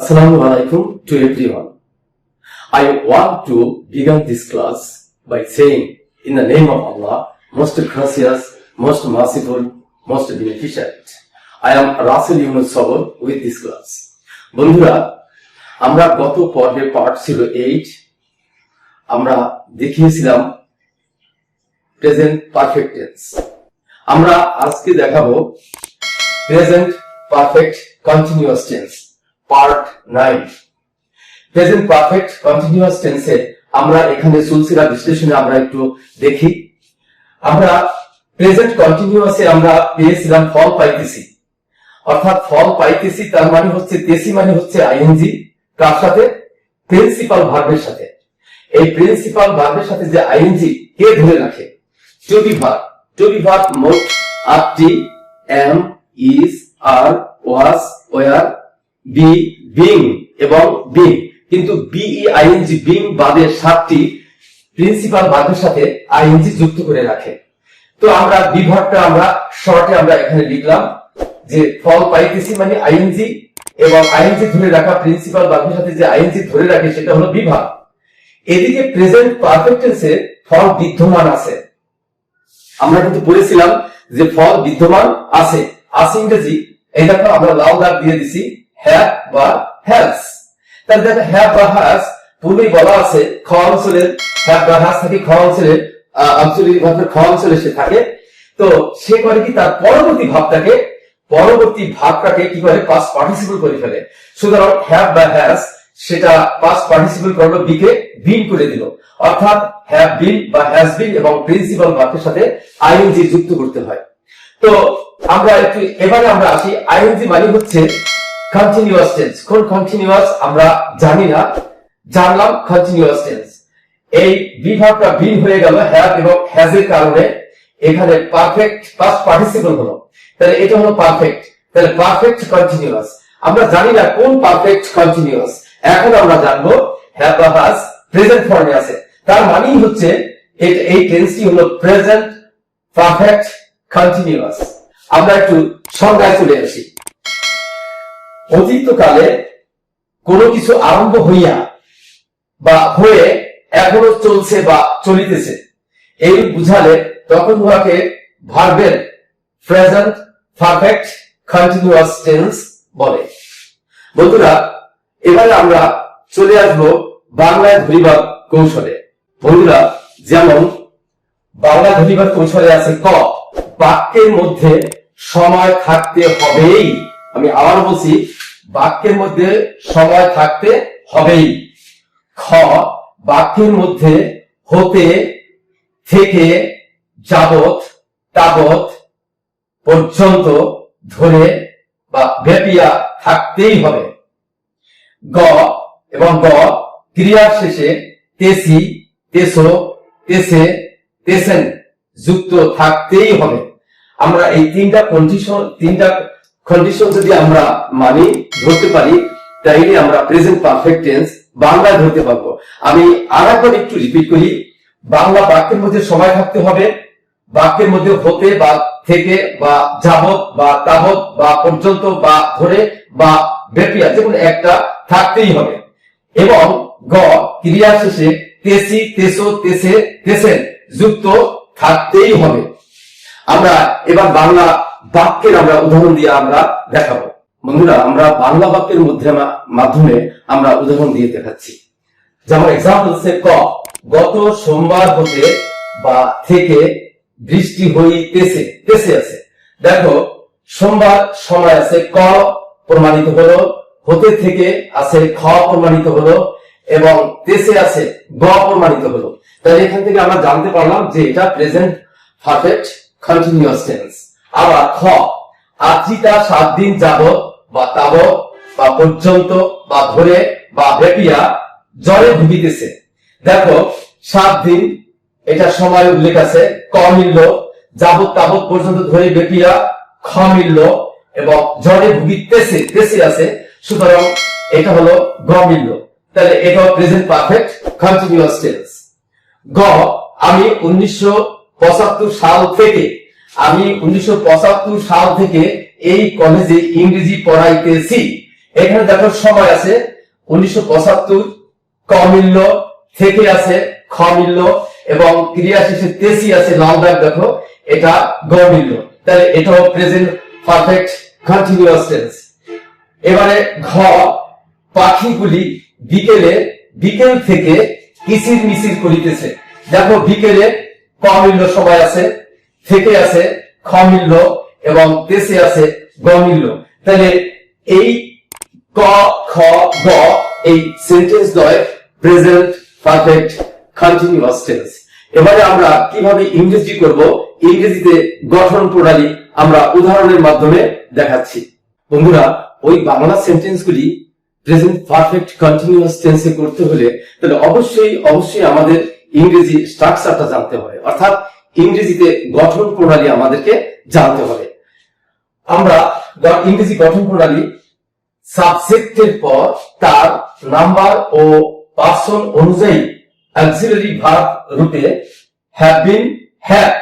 Assalamu alaikum to everyone. I want to begin this class by saying, in the name of Allah, most gracious, most merciful, most beneficent. I am Rasul Yunus Sabor with this class. বন্ধুরা, আমরা গত পর্বে part ছিল 8 আমরা দেখিয়েছিলাম present perfect tense. আমরা আজকে দেখাবো present perfect continuous tense part 9। Present perfect continuous টেন্সে আমরা এখানে সুলসিলা বিশ্লেষণে আমরা একটু দেখি। আমরা প্রেজেন্ট কন্টিনিউয়াসে আমরা পেয়েছিলাম ফল পাইতেছি, অর্থাৎ ফল পাইতেছি তার মানে হচ্ছে তেসি মানে হচ্ছে আইএনজি, কার সাথে? প্রিন্সিপাল ভার্বের সাথে। এই প্রিন্সিপাল ভার্বের সাথে যে আইএনজি কে ধরে রাখে? To be verb. To be verb মোট 8টি: am, is, are, was, were, be, being এবং বিং। কিন্তু বিই আইএনজি বিং বাদে 7টি প্রিন্সিপাল ভার্বের সাথে আইএনজি যুক্ত করে রাখে। তো আমরা বি ভার্বটা আমরা শর্টে আমরা এখানে লিখলাম যে ফল পাইতেছি মানে আইএনজি, এবং আইএনজি ধরে রাখা প্রিন্সিপাল ভার্বের সাথে যে আইএনজি ধরে রাখে সেটা হলো বি ভার্ব। এদিকে প্রেজেন্ট পারফেক্ট টেন্সে ফল বিদ্যমান আছে। আমরা কিন্তু বলেছিলাম যে ফল বিদ্যমান আছে। আছে ইংরেজি এই দেখো আমরা লাল দাগ দিয়ে দিছি, হ্যাভ বা হ্যাজ। তাহলে দেখো হ্যাভ বা হ্যাজ পূর্বেই বলা আছে খ অঞ্চলের হ্যাভ বা হ্যাজ থাকে, খ অঞ্চলের আঞ্চলিক ভাবে খ অঞ্চলে সে থাকে। তো সে করে কি তার পরবর্তী ভাবটাকে কি করে পাস্ট পার্টিসিপল করে ফেলে। সুতরাং হ্যাভ বা হ্যাজ সেটা পাস্ট পার্টিসিপল করলো, বিকে বিন করে দিল, অর্থাৎ হ্যাভ বিন বা হ্যাজ বিন এবং প্রিন্সিপাল ভার্বের সাথে আইএনজি যুক্ত করতে হয়। তো আমরা একটু এবারে আমরা আসি। আইএনজি মানে হচ্ছে কন্টিনিউয়াস টেন্স। কোন কন্টিনিউয়াস আমরা জানি না, জানলাম কন্টিনিউয়াস টেন্স। এই বি ভার্বটা বিন হয়ে গেল হ্যাভ এবং হ্যাজ এর কারণে, এখানে পারফেক্ট পাস্ট পার্টিসিপল হলো, তাহলে এটা হলো পারফেক্ট। তাহলে পারফেক্ট কন্টিনিউয়াস আমরা জানি না কোন পারফেক্ট কন্টিনিউয়াস। এখন আমরা জানবো হ্যাভ বা হ্যাজ প্রেজেন্ট ফর্মে আছে, তার মানেই হচ্ছে এই টেন্সটি হলো প্রেজেন্ট পারফেক্ট কন্টিনিউয়াস। আমরা একটু সংজ্ঞায় চলে আসি। অতীতকালে কোনো কিছু আরম্ভ হইয়া বা হয়ে এখনো চলছে বা চলিতেছে এই বুঝালে তখন উহাকে ভার্বের প্রেজেন্ট পারফেক্ট কন্টিনিউয়াস টেন্স বলে। বন্ধুরা, এবারে আমরা চলে আসবো বাংলায় ধরিবার কৌশলে। বন্ধুরা, যেমন বাংলা ধরিবার কৌশলে আছে ক, বাক্যের মধ্যে সময় থাকতে হবেই। আমি আবার বলছি, বাক্যের মধ্যে সময় থাকতে হবেই। খ, বাক্যের মধ্যে হতে, থেকে, যাবত, তাবত, পর্যন্ত, ধরে বা ব্যাপিয়া থাকতেই হবে। গ এবং গ, ক্রিয়ার শেষে তেসি, তেসো, তেসে, তেসেন যুক্ত থাকতেই হবে। আমরা এই তিনটা কন্ডিশন যদি আমরা মানি, ধরতে পারি, তাইলে আমরা প্রেজেন্ট পারফেক্ট টেন্স বাংলায় ধরতে পারবো। আমি আরেকবার একটু রিপিট করি। বাংলা বাক্যের মধ্যে সময় থাকতে হবে, বাক্যের মধ্যে হতে বা থেকে বা যাবত বা তাবত বা পর্যন্ত বা ধরে বা ব্যাপিয়া যেমন একটা থাকতেই হবে। এবং গ, ক্রিয়া শেষে তেসি, তেসো, তেসে, তেসেন যুক্ত থাকতেই হবে। আমরা এবার বাংলা বাক্যের আমরা উদাহরণ দিয়ে আমরা দেখাবো। বন্ধুরা, আমরা বাংলা বাক্যের মাধ্যমে আমরা উদাহরণ দিয়ে দেখাচ্ছি। যেমন এক্সাম্পল সে ক, গত সোমবার হতে বা থেকে বৃষ্টি হইতেছে, তেসে আছে। দেখো সোমবার সময় আছে, ক প্রমাণিত হলো, হতে থেকে আছে, খ প্রমাণিত হলো, এবং তেসে আছে, গ প্রমাণিত হলো। তাহলে এখান থেকে আমরা জানতে পারলাম যে এটা প্রেজেন্ট পারফেক্ট কন্টিনিউয়াস টেন্স। আবার খ, আজীতা 7 দিন যাবত বা তাবত বা পর্যন্ত বা ধরে বা ব্যাপিয়া জ্বরে ভুগিতেছে। দেখো 7 দিন এটা সময় উল্লেখ আছে, ক মিলল, যাবত তাবত পর্যন্ত ধরে ব্যাপিয়া খ মিলল, এবং জ্বরে ভুগিতেছে তেসে আছে, সুতরাং এটা হলো গ মিলল। তাহলে এটা প্রেজেন্ট পারফেক্ট কন্টিনিউয়াস টেন্স। গ, আমি 1975 সাল থেকে এই কলেজে ইংরেজি পড়াইতেছি। এখানে দেখো সময় আছে 1975, কমিল্য, থেকে আছে খমিল্য, এবং ক্রিয়া শেষে তেসি আছে লাল দাগ দেখো, এটা গমিল্য। তাহলে এটাও প্রেজেন্ট পারফেক্ট কন্টিনিউয়াস টেন্স। এবারে ঘ, পাখিগুলি বিকেল থেকে কিচির মিচির করিতেছে। দেখো বিকেলে কমিল্য সময় আছে, থেকে আছে খমিল্য, এবং তেসে আছে গমিল্য। তাহলে এই ক, খ, গ এই সেন্টেন্স দ্বয় প্রেজেন্ট পারফেক্ট কন্টিনিউয়াস টেন্স। এবারে আমরা কিভাবে ইংরেজি করব, ইংরেজিতে গঠন প্রণালী আমরা উদাহরণের মাধ্যমে দেখাচ্ছি। বন্ধুরা, ওই বাংলা সেন্টেন্সগুলি প্রেজেন্ট পারফেক্ট কন্টিনিউয়াস টেন্সে করতে হলে তাহলে অবশ্যই আমাদের ইংরেজি স্ট্রাকচারটা জানতে হবে, অর্থাৎ ইংরেজিতে গঠন প্রণালী আমাদেরকে জানতে হবে। আমরা ইংরেজি গঠন প্রণালী সাবজেক্টের পর তার নাম্বার ও পার্সন অনুযায়ী অক্সিলারি ভার্ব রূপে হ্যাভ বিন, হ্যাভ,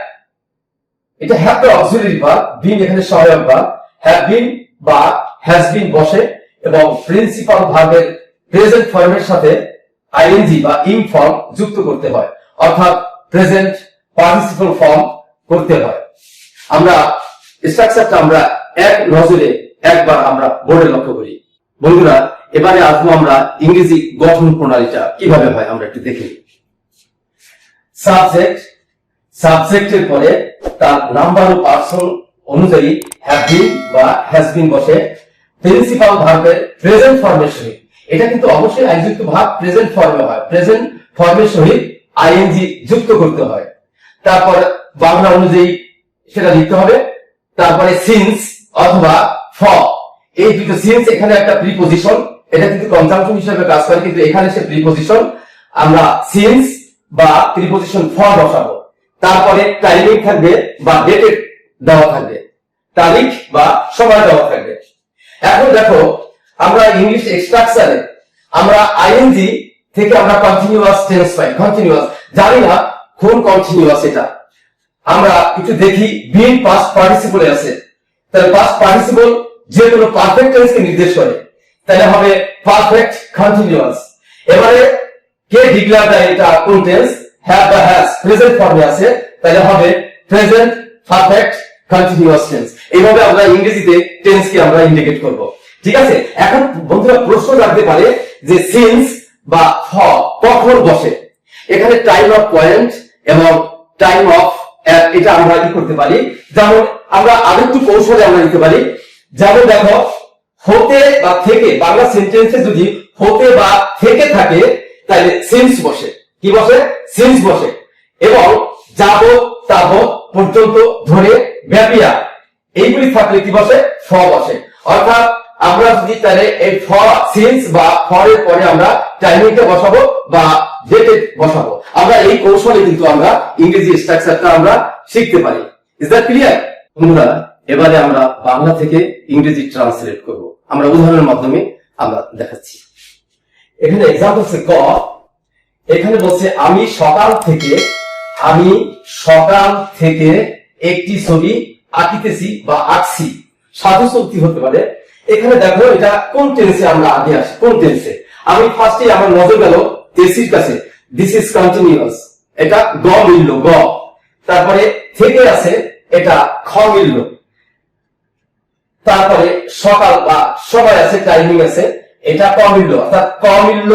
এটা হ্যাভ দ্য অক্সিলারি ভার্ব, বিন এখানে সহায়ক ভার্ব, হ্যাভ বিন বা হ্যাজ বিন বসে, এবং প্রিন্সিপাল ভার্বের প্রেজেন্ট ফর্মের সাথে আইএনজি বা ইং ফর্ম যুক্ত করতে হয়, অর্থাৎ প্রেজেন্ট পার্টিসিপল ফর্ম করতে হয়। আমরা স্ট্রাকচারটা আমরা এক নজরে একবার আমরা বোর্ডে লক্ষ্য করি। বন্ধুরা, এবারে আসবো আমরা ইংরেজি গঠন প্রণালীটা কিভাবে হয় আমরা একটু দেখি। সাবজেক্টের পরে তার নাম্বার ও পার্সন অনুযায়ী হ্যাভ বিন বা হ্যাজ বিন বসে, প্রিন্সিপাল ভার্বের প্রেজেন্ট ফর্মের সহিত, এটা কিন্তু অবশ্যই আইযুক্ত ভার্ব প্রেজেন্ট ফর্মে হয়, প্রেজেন্ট ফর্মের সহিত আইএনজি যুক্ত করতে হয়। তারপর বাংলা অনুযায়ী সেটা লিখতে হবে। তারপরে সিন্স অথবা ফর, এই দুটো সিন্স এখানে একটা প্রিপজিশন, এটা কিন্তু কনজাংশন হিসেবে কাজ করে, কিন্তু এখানে সে প্রিপজিশন, আমরা সিন্স বা প্রিপজিশন ফর বসাবো। তারপরে টাইমিং থাকবে বা ডেটেড দেওয়া থাকবে, তারিখ বা সময় দেওয়া থাকবে। এখন দেখো আমরা ইংলিশ স্ট্রাকচারে আমরা আইএনজি থেকে আমরা কন্টিনিউয়াস টেন্স পাই, কন্টিনিউয়াস, জানি না কোন কন্টিনিউয়াস এটা, আমরা একটু দেখি। বিন পাস্ট পার্টিসিপলে আছে, তাহলে পাস্ট পার্টিসিপল যে কোনো পারফেক্ট টেন্সকে নির্দেশ করে, তাহলে হবে পারফেক্ট কন্টিনিউয়াস। এবারে কে ডিক্লেয়ার দেয় এটা কোন টেন্স, হ্যাভ বা হ্যাজ প্রেজেন্ট ফর্মে আছে, তাহলে হবে প্রেজেন্ট পারফেক্ট কন্টিনিউয়াস টেন্স। এইভাবে আমরা ইংরেজিতে টেন্সকে আমরা ইন্ডিকেট করব, ঠিক আছে। এখন বন্ধুরা প্রশ্ন জানতে পারে যে সিন্স বা ফর কখন বসে। এখানে টাইম অফ পয়েন্ট এবং টাইম অফ, এটা আমরা কি করতে পারি, যেমন আমরা আরেকটু কৌশলে আমরা নিতে পারি। যেমন দেখো হতে বা থেকে, বাংলা সেন্টেন্সে যদি হতে বা থেকে থাকে তাহলে সিন্স বসে, কি বসে, সিন্স বসে, এবং যাব তাব পর্যন্ত ধরে ব্যাপিয়া এইগুলি থাকলে কি বসে, ফ বসে। অর্থাৎ আমরা যদি তাহলে এই সিন্স বা ফরের পরে আমরা টাইমিংটা বসাবো বা ডেটে বসাবো, আমরা এই কৌশলে কিন্তু আমরা ইংরেজি স্ট্রাকচারটা আমরা শিখতে পারি। Is that clear? বন্ধুরা, এবারে আমরা বাংলা থেকে ইংরেজি ট্রান্সলেট করব, আমরা উদাহরণের মাধ্যমে আমরা দেখাচ্ছি। এখানে এক্সাম্পল হচ্ছে ক, এখানে বলছে আমি সকাল থেকে একটি ছবি আঁকিতেছি বা আঁকছি, সাধু শক্তি হতে পারে। এখানে দেখো এটা কোন টেন্সে আমরা আগে আসি, কোন টেন্সে। আমি ফার্স্টে আমার নজর গেল তেসির কাছে, দিস ইজ কন্টিনিউয়াস, এটা গ মিলল, গ। তারপরে থেকে আছে, এটা খ মিলল। তারপরে সকাল বা সময় আছে, টাইমিং আছে, এটা ক মিলল, অর্থাৎ ক মিলল,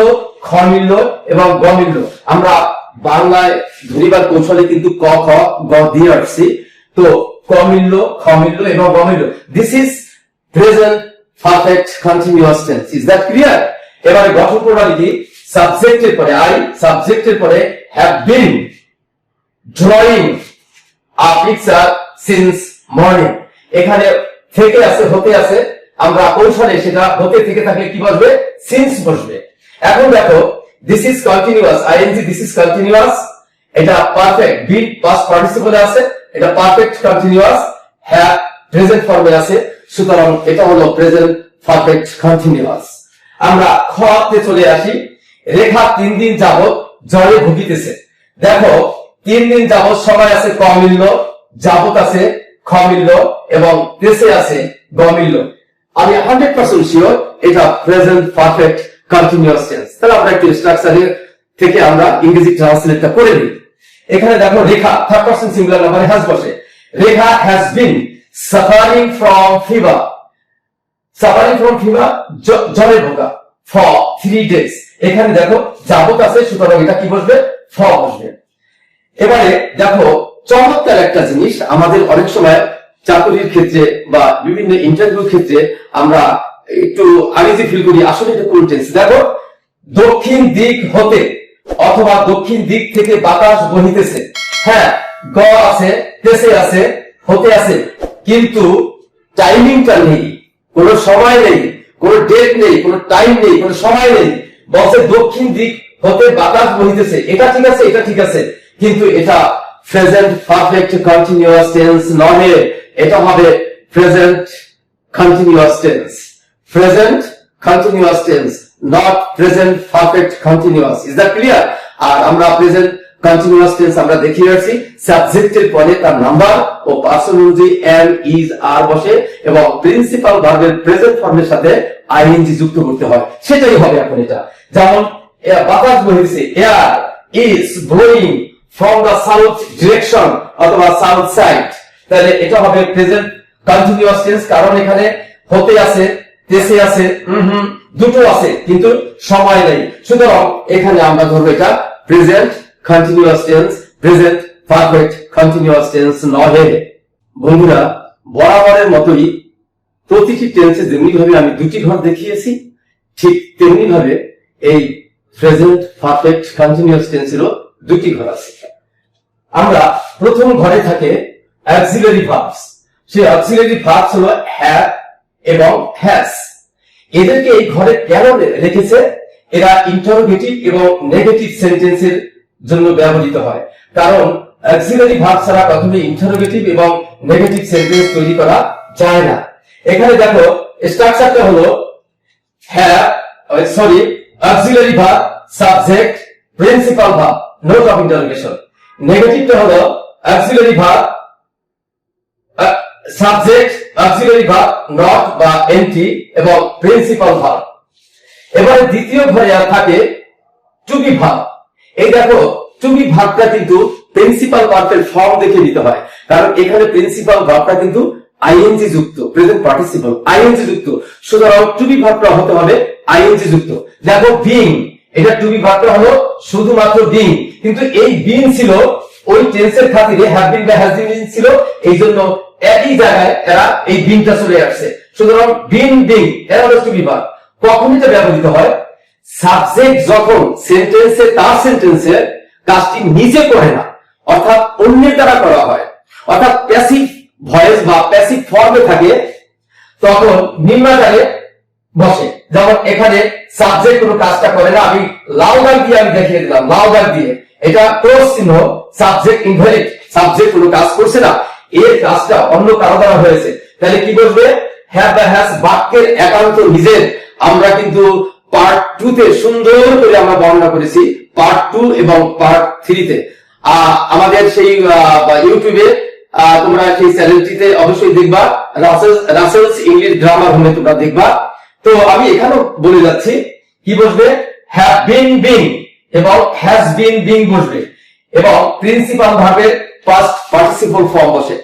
খ মিলল এবং গ মিলল। আমরা বাংলায় ধরিবার কৌশলে কিন্তু ক খ গ দিয়ে আসছি, তো ক মিলল, খ মিলল এবং গ মিলল। This is present perfect continuous tense. Is that clear? এবারে গঠন প্রণালী কি, সাবজেক্টের পরে সাবজেক্টের পরে have been drawing a picture since morning. এখানে থেকে আছে, হতে আছে, আমরা কৌশলে সেটা হতে থেকে থাকলে কি বসবে, সিন্স বসবে। এখন দেখো this is continuous, ING this is continuous, এটা পারফেক্ট, বি পাস্ট পার্টিসিপলে আছে, এটা পারফেক্ট কন্টিনিউয়াস, হ্যাভ প্রেজেন্ট ফর্মে আছে, সুতরাং এটা হলো প্রেজেন্ট পারফেক্ট কন্টিনিউয়াস। আমরা খ তে চলে আসি। রেখা 3 দিন যাবত জ্বরে ভুগিতেছে। দেখো 3 দিন যাবত সময় আছে ক মিলল, যাবত আছে খ মিলল এবং দেশে আছে গ মিলল। আমি 100% শিওর এটা প্রেজেন্ট পারফেক্ট কন্টিনিউয়াস টেন্স। তাহলে আমরা একটু স্ট্রাকচারে থেকে আমরা ইংরেজি ট্রান্সলেটটা করে নিই। এখানে দেখো রেখা থার্ড পারসন সিঙ্গুলার নাম্বারে হ্যাজ বসে। Rekha has been suffering from fever. Suffering from fever জ্বরে ভোগা ফর 3 days। এখানে দেখো যাবত আছে, সুতরাং এটা কি বসবে? ফর বসবে। এবারে দেখো চমৎকার একটা জিনিস, আমাদের অনেক সময় চাকরির ক্ষেত্রে বা বিভিন্ন ইন্টারভিউর ক্ষেত্রে আমরা একটু আনইজি ফিল করি, আসলে এটা কোন টেন্স। দেখো দক্ষিণ দিক হতে অথবা দক্ষিণ দিক থেকে বাতাস বহিতেছে। হ্যাঁ, গ আছে, তেসে আছে, হতে আছে, কিন্তু টাইমিংটা নেই, কোনো সময় নেই, কোনো ডেট নেই, কোনো টাইম নেই, কোনো সময় নেই। বলছে দক্ষিণ দিক হতে বাতাস বহিতেছে, এটা ঠিক আছে, এটা ঠিক আছে, কিন্তু এটা প্রেজেন্ট পারফেক্ট কন্টিনিউয়াস টেন্স নয়, এটা হবে present continuous tense. Present continuous tense, not present perfect continuous. Is that clear? আর আমরা প্রেজেন্ট কন্টিনিউয়াস টেন্স আমরা দেখিয়ে রাখছি, সাবজেক্টের পরে তার নাম্বার ও পার্সন অনুযায়ী এম, ইজ, আর বসে এবং প্রিন্সিপাল ভার্বের প্রেজেন্ট ফর্মের সাথে আইএনজি যুক্ত করতে হয়, সেটাই হবে এখন এটা। যেমন বাতাস বহিছে, air is blowing from the south direction অথবা সাউথ সাইড, তাহলে এটা হবে প্রেজেন্ট কন্টিনিউয়াস টেন্স, কারণ এখানে হতে আছে, তেসে আছে, দুটো আছে, কিন্তু সময় নেই, সুতরাং এখানে আমরা ধরবো এটা present continuous tense, present perfect continuous tense নহে। বন্ধুরা, বরাবরের মতোই প্রতিটি টেন্সে যেমনি ভাবে আমি দুটি ঘর দেখিয়েছি, ঠিক তেমনি ভাবে এই প্রেজেন্ট পারফেক্ট কন্টিনিউয়াস টেন্সেরও দুটি ঘর আছে। আমরা প্রথম ঘরে থাকে অক্সিলারি ভার্বস। সেই অক্সিলারি ভার্বস হলো হ্যাভ এবং হ্যাজ। এদেরকে এই ঘরে কেন রেখেছে? এরা ইন্টারোগেটিভ এবং নেগেটিভ সেন্টেন্সের জন্য ব্যবহৃত হয়, কারণ অক্সিলারি ভার্ব ছাড়া কখনো ইন্টারোগেটিভ এবং নেগেটিভ সেন্টেন্স তৈরি করা যায় না। এখানে দেখো স্ট্রাকচারটা হলো auxiliary verb, subject, principal verb, note of interrogation. নেগেটিভটা হলো auxiliary verb, subject, auxiliary verb, not বা এন্টি এবং প্রিন্সিপাল ভার্ব। এবারে দ্বিতীয় ঘরে থাকে টু বি ভার্ব। এই দেখো টু বি ভার্বটা কিন্তু প্রিন্সিপাল ভার্বের ফর্ম দেখে নিতে হয়, কারণ এখানে প্রিন্সিপাল ভার্বটা কিন্তু আইএনজি যুক্ত, প্রেজেন্ট পার্টিসিপল আইএনজি যুক্ত, সুতরাং টু বি ভার্বটা হতে হবে আইএনজি যুক্ত। দেখো বিং, এটা টু বি ভার্বটা হলো শুধুমাত্র বিং, কিন্তু এই বিং ছিল ওই টেন্সের খাতিরে হ্যাভ বিন বা হ্যাজ বিন ছিল, এই জন্য একই জায়গায় এরা এই বিংটা চলে আসছে, সুতরাং বিং বিং এরা হলো টু বি ভার্ব। কখন এটা ব্যবহৃত হয়? সাবজেক্ট যখন সেন্টেন্সে তার সেন্টেন্সের কাজটি নিজে করে না, অর্থাৎ অন্যের দ্বারা করা হয়, অর্থাৎ প্যাসিভ ভয়েস বা প্যাসিভ ফর্মে থাকে, তখন নিম্নাকারে বসে। যেমন এখানে সাবজেক্ট কোনো কাজটা করে না, আমি লাউ দাগ দিয়ে আমি দেখিয়ে দিলাম, লাউ দাগ দিয়ে, এটা ক্রস চিহ্ন, সাবজেক্ট ইনভ্যালিড, সাবজেক্ট কোনো কাজ করছে না, এর কাজটা অন্য কারো দ্বারা হয়েছে, তাহলে কি বলবে? হ্যাভ বা হ্যাজ বাক্যের একান্ত নিজের। আমরা কিন্তু পার্ট 2 তে সুন্দর করে আমরা বর্ণনা করেছি, পার্ট 2 এবং পার্ট 3 তে। আমাদের সেই ইউটিউবে তোমরা সেই চ্যানেলটিতে অবশ্যই দেখবা, রাসেলস ইংলিশ গ্রামার হোমে তোমরা দেখবা। তো আমি এখানেও বলে যাচ্ছি, কি বসবে? হ্যাভ বিন বিং এবং হ্যাজ বিন বিং বসবে, এবং প্রিন্সিপাল ভার্বের পাস্ট পার্টিসিপল ফর্ম বসে।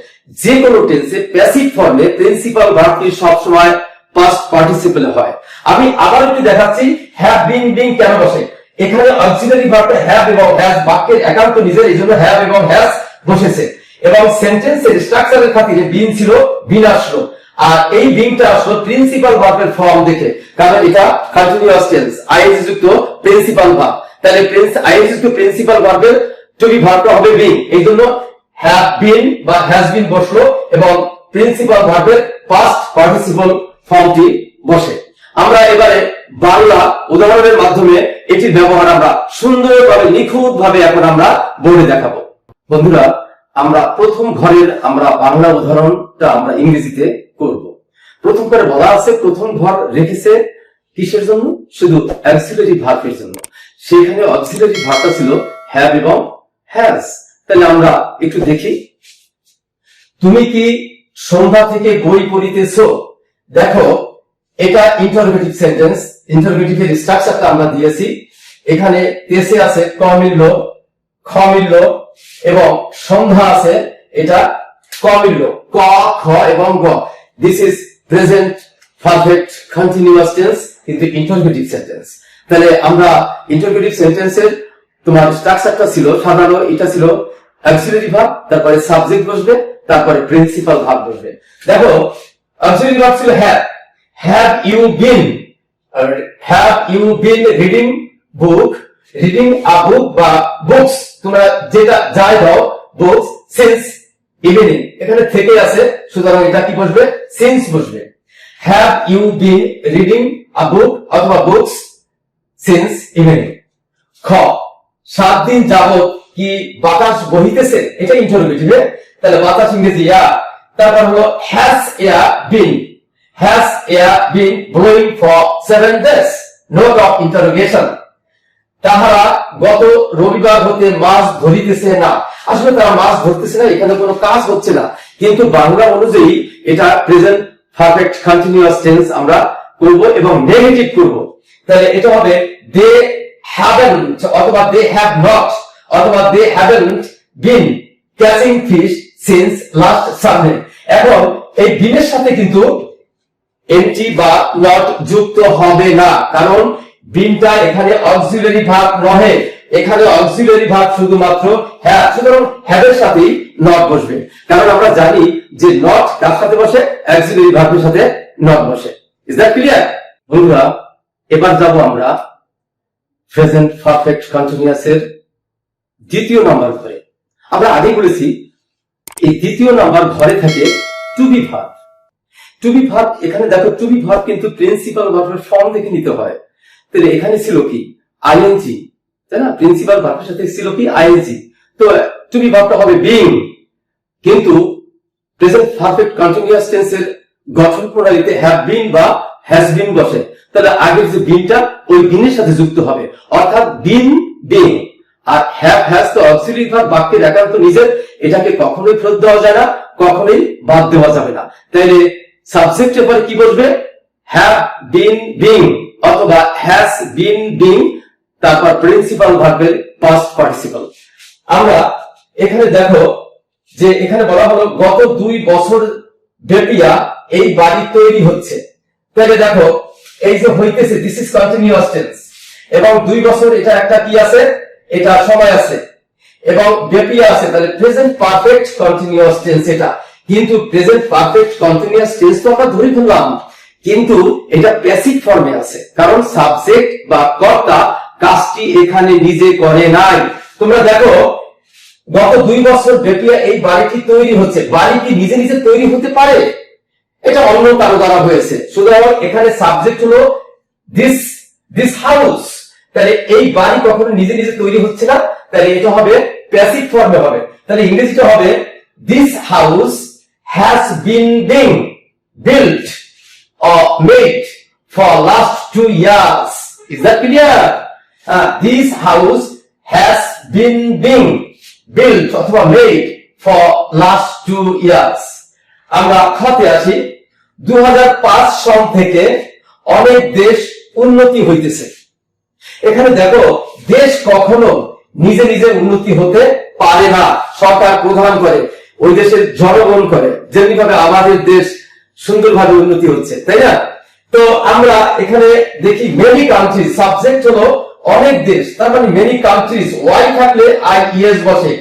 যে কোনো টেন্সে প্যাসিভ ফর্মে প্রিন্সিপাল ভার্বটি সব সময় পাস্ট পার্টিসিপলে হয়। আমি আবার একটু দেখাচ্ছি হ্যাভ বিন বিং কেন বসে। এখানে অক্সিলারি ভার্বটা হ্যাভ এবং হ্যাজ বাক্যের একান্ত নিজের, এই জন্য হ্যাভ এবং হ্যাজ বসেছে, এবং সেন্টেন্সের স্ট্রাকচারের খাতিরে বিন ছিল, বিন আসলো, আর এই বিনটা আসলো প্রিন্সিপাল ভার্বের ফর্ম দেখে, কারণ এটা কন্টিনিউয়াস টেন্স, আইএনজি যুক্ত প্রিন্সিপাল ভার্ব, তাহলে আইএনজি যুক্ত প্রিন্সিপাল ভার্বের টু বি ভার্বটা হবে বিন, এই জন্য হ্যাভ বিন বা হ্যাজ বিন বসলো এবং প্রিন্সিপাল ভার্বের পাস্ট পার্টিসিপল ফর্মটি বসে। আমরা এবারে বাংলা উদাহরণের মাধ্যমে এটির ব্যবহার আমরা সুন্দরভাবে নিখুঁত ভাবে এখন আমরা বোর্ডে দেখাবো। বন্ধুরা, আমরা প্রথম ঘরের আমরা বাংলা উদাহরণটা আমরা ইংরেজিতে করব। প্রথম করে বলা আছে প্রথম ঘর রেখেছে কিসের জন্য? শুধু অক্সিলারি ভার্বের জন্য। সেখানে অক্সিলারি ভার্বটা ছিল হ্যাভ এবং হ্যাজ। তাহলে আমরা একটু দেখি, তুমি কি সন্ধ্যা থেকে বই পড়িতেছো? দেখো এটা ইন্টারোগেটিভ সেন্টেন্স। ইন্টারোগেটিভের স্ট্রাকচারটা আমরা দিয়েছি। এখানে তেসে আছে ক মিলল, খ মিলল এবং সন্ধ্যা আছে, এটা ক মিলল, ক, খ এবং গ। This is present perfect continuous tense, কিন্তু ইন্টারোগেটিভ সেন্টেন্স। তাহলে আমরা ইন্টারোগেটিভ সেন্টেন্সের তোমার স্ট্রাকচারটা ছিল সাধারণত এটা ছিল অক্সিলারি ভার্ব, তারপরে সাবজেক্ট বসবে, তারপরে প্রিন্সিপাল ভার্ব বসবে। দেখো অক্সিলারি ভার্ব ছিল have you been reading book, reading a book বা বুকস, তোমরা যেটা যাই দাও, বুকস সিন্স ইভিনিং, এখানে থেকে আছে, সুতরাং এটা কি বসবে? সিন্স বসবে। Have you been reading a book অথবা বুকস সিন্স ইভিনিং। খ, 7 দিন যাবত কি বাতাস বহিতেছে, এটা ইন্টারোগেটিভ। তাহলে বাতাস ইংরেজি ইয়া। তারপর হলো has air been blowing for 7 days, note of interrogation. তাহারা গত রবিবার হতে মাছ ধরিতেছে না। আসলে তারা মাছ ধরতেছে না, এখানে কোনো কাজ হচ্ছে না, কিন্তু বাংলা অনুযায়ী এটা প্রেজেন্ট পারফেক্ট কন্টিনিউয়াস টেন্স আমরা করব এবং নেগেটিভ করব। তাহলে এটা হবে দে haven't অথবা they have not অথবা they haven't been catching fish since last Sunday। এখন এই বিনের সাথে কিন্তু এনটি বা নট যুক্ত হবে না, কারণ বিনটা এখানে অক্সিলারি ভার্ব নহে, এখানে অক্সিলারি ভার্ব শুধুমাত্র হ্যাভ, সুতরাং হ্যাভ এর সাথে নট বসবে। কারণ আমরা জানি যে নট কার সাথে বসে? অক্সিলারি ভার্বের সাথে নট বসে। ইজ দ্যাট ক্লিয়ার বন্ধুরা? এবার যাব আমরা প্রেজেন্ট পারফেক্ট কন্টিনিউয়াস এর দ্বিতীয় নাম্বার ঘরে। আমরা আগেই বলেছি এই দ্বিতীয় নাম্বার ঘরে থাকে to be verb. To be verb, এখানে দেখো টু বি ভার্ব কিন্তু প্রিন্সিপাল ভার্বের ফর্ম দেখে নিতে হয়। তাহলে এখানে ছিল কি? আইএনজি, তাই না? প্রিন্সিপাল ভার্বের সাথে ছিল কি? আইএনজি। তো টু বি ভার্বটা হবে বিং, কিন্তু প্রেজেন্ট পারফেক্ট কন্টিনিউয়াস টেন্সের গঠন প্রণালীতে হ্যাভ বিন বা হ্যাজ বিন বসে। তাহলে আগের যে বিনটা ওই বিনের সাথে যুক্ত হবে, অর্থাৎ বিন বিং। আর হ্যাভ হ্যাজ তো অক্সিলারি ভার্ব, বাক্যের একান্ত নিজের, এটাকে কখনোই ফেরত দেওয়া যায় না, কখনোই বাদ দেওয়া যাবে না। তাইলে সাবজেক্টের পরে কি বসবে? হ্যাভ বিন বিং অথবা হ্যাজ বিন বিং, তারপর প্রিন্সিপাল ভার্বের পাস্ট পার্টিসিপল। আমরা এখানে দেখো যে এখানে বলা হলো গত 2 বছর ব্যাপিয়া এই বাড়ি তৈরি হচ্ছে। তাহলে দেখো এই যে হইতেছে, দিস ইজ কন্টিনিউয়াস টেন্স, এবং 2 বছর এটা একটা কি আছে? এটা সময় আছে, এবং ব্যাপিয়া আছে, তাহলে প্রেজেন্ট পারফেক্ট কন্টিনিউয়াস টেন্স এটা। কিন্তু প্রেজেন্ট পারফেক্ট কন্টিনিউয়াস টেন্স তো আমরা ধরে ফেললাম, কিন্তু এটা প্যাসিভ ফর্মে আছে, কারণ সাবজেক্ট বা কর্তা কাজটি এখানে নিজে করে নাই। তোমরা দেখো গত 2 বছর ব্যাপিয়া এই বাড়িটি তৈরি হচ্ছে, বাড়ি কি নিজে নিজে তৈরি হতে পারে? এটা অন্য কারো দ্বারা হয়েছে। সুতরাং এখানে সাবজেক্ট হলো দিস হাউস, তাহলে এই বাড়ি কখনো নিজে নিজে তৈরি হচ্ছে না, তাহলে এটা হবে প্যাসিভ ফর্মে হবে। তাহলে ইংরেজিতে হবে this house has been being built or made for last 2 years. Is that clear? This house has been being built অথবা made for last 2 years. আমরা খতে আসি। 2005 সন থেকে অনেক দেশ উন্নতি হইতেছে। এখানে দেখো দেশ কখনো নিজে নিজে উন্নতি হতে পারে না, সরকার প্রদান করে, ওই দেশের জনগণ করে, যেমনি ভাবে আমাদের দেশ সুন্দরভাবে উন্নতি হচ্ছে, তাই না? তো আমরা এখানে দেখি মেনি কান্ট্রিজ, সাবজেক্ট হলো অনেক দেশ, তার মানে মেনি কান্ট্রিজ, ওয়াই থাকলে আইইএস বসে,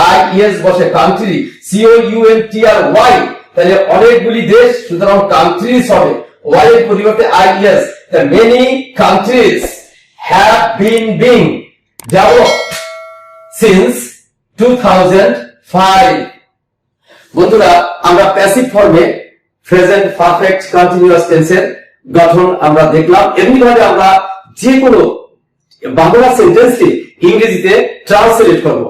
আইইএস বসে, কান্ট্রি COUNTRY, তাহলে অনেকগুলি দেশ, সুতরাং কান্ট্রিজ হবে, ওয়াই এর পরিবর্তে IES. The many countries have been being developed since 2005। বন্ধুরা আমরা প্যাসিভ ফর্মে প্রেজেন্ট পারফেক্ট কন্টিনিউয়াস টেন্সের গঠন আমরা দেখলাম। এমনি ভাবে আমরা যে কোনো বাংলা সেন্টেন্সকে ইংরেজিতে ট্রান্সলেট করব।